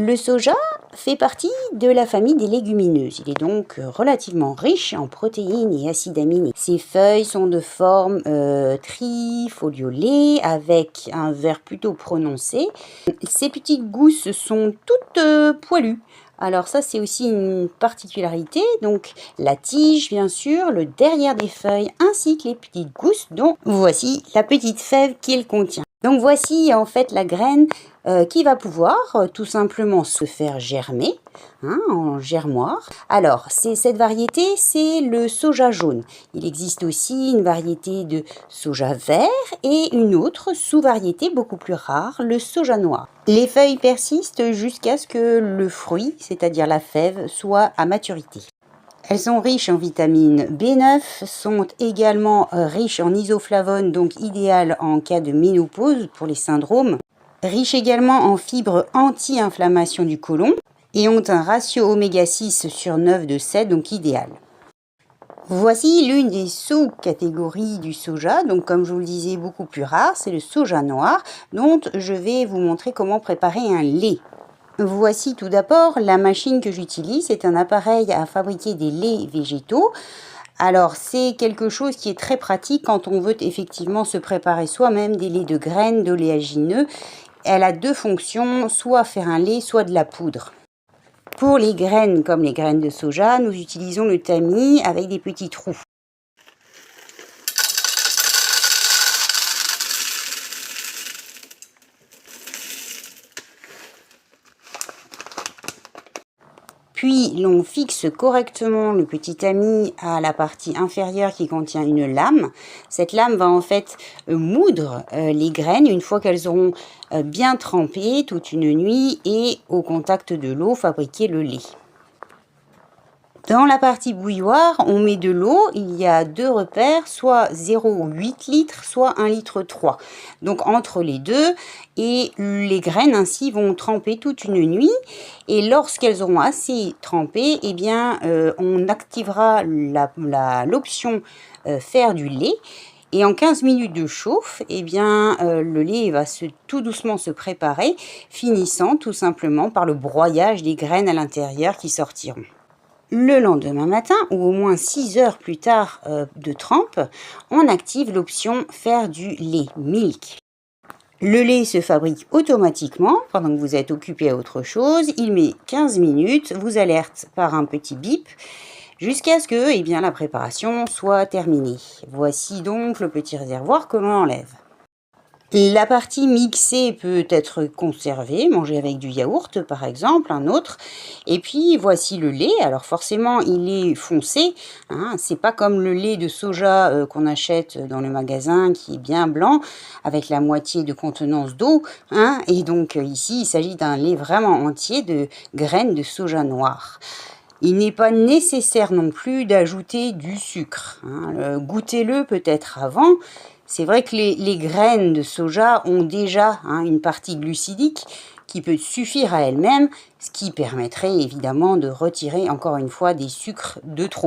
Le soja fait partie de la famille des légumineuses. Il est donc relativement riche en protéines et acides aminés. Ses feuilles sont de forme trifoliolée avec un vert plutôt prononcé. Ses petites gousses sont toutes poilues. Alors ça, c'est aussi une particularité. Donc la tige, bien sûr, le derrière des feuilles, ainsi que les petites gousses dont voici la petite fève qu'il contient. Donc voici en fait la graine qui va pouvoir tout simplement se faire germer en germoire. Alors cette variété, c'est le soja jaune. Il existe aussi une variété de soja vert et une autre sous-variété beaucoup plus rare, le soja noir. Les feuilles persistent jusqu'à ce que le fruit, c'est-à-dire la fève, soit à maturité. Elles sont riches en vitamine B9, sont également riches en isoflavones, donc idéales en cas de ménopause pour les syndromes. Riches également en fibres anti-inflammation du côlon et ont un ratio oméga 6 sur 9 de 7, donc idéal. Voici l'une des sous-catégories du soja, donc comme je vous le disais, beaucoup plus rare, c'est le soja noir, dont je vais vous montrer comment préparer un lait. Voici tout d'abord la machine que j'utilise, c'est un appareil à fabriquer des laits végétaux. Alors c'est quelque chose qui est très pratique quand on veut effectivement se préparer soi-même des laits de graines, d'oléagineux. Elle a deux fonctions, soit faire un lait, soit de la poudre. Pour les graines comme les graines de soja, nous utilisons le tamis avec des petits trous. Puis l'on fixe correctement le petit tamis à la partie inférieure qui contient une lame. Cette lame va en fait moudre les graines une fois qu'elles auront bien trempé toute une nuit et au contact de l'eau fabriquer le lait. Dans la partie bouilloire, on met de l'eau, il y a deux repères, soit 0,8 litres, soit 1,3 litre. Donc entre les deux, et les graines ainsi vont tremper toute une nuit. Et lorsqu'elles auront assez trempé, eh bien, on activera l'option faire du lait. Et en 15 minutes de chauffe, eh bien, le lait va tout doucement se préparer, finissant tout simplement par le broyage des graines à l'intérieur qui sortiront. Le lendemain matin, ou au moins 6 heures plus tard de trempe, on active l'option faire du lait, milk. Le lait se fabrique automatiquement pendant que vous êtes occupé à autre chose. Il met 15 minutes, vous alerte par un petit bip jusqu'à ce que la préparation soit terminée. Voici donc le petit réservoir que l'on enlève. La partie mixée peut être conservée, mangée avec du yaourt par exemple, un autre. Et puis voici le lait. Alors forcément il est foncé, c'est pas comme le lait de soja qu'on achète dans le magasin qui est bien blanc avec la moitié de contenance d'eau. Et donc ici il s'agit d'un lait vraiment entier de graines de soja noir. Il n'est pas nécessaire non plus d'ajouter du sucre. Goûtez-le peut-être avant. C'est vrai que les graines de soja ont déjà une partie glucidique qui peut suffire à elle-même, ce qui permettrait évidemment de retirer encore une fois des sucres de trop.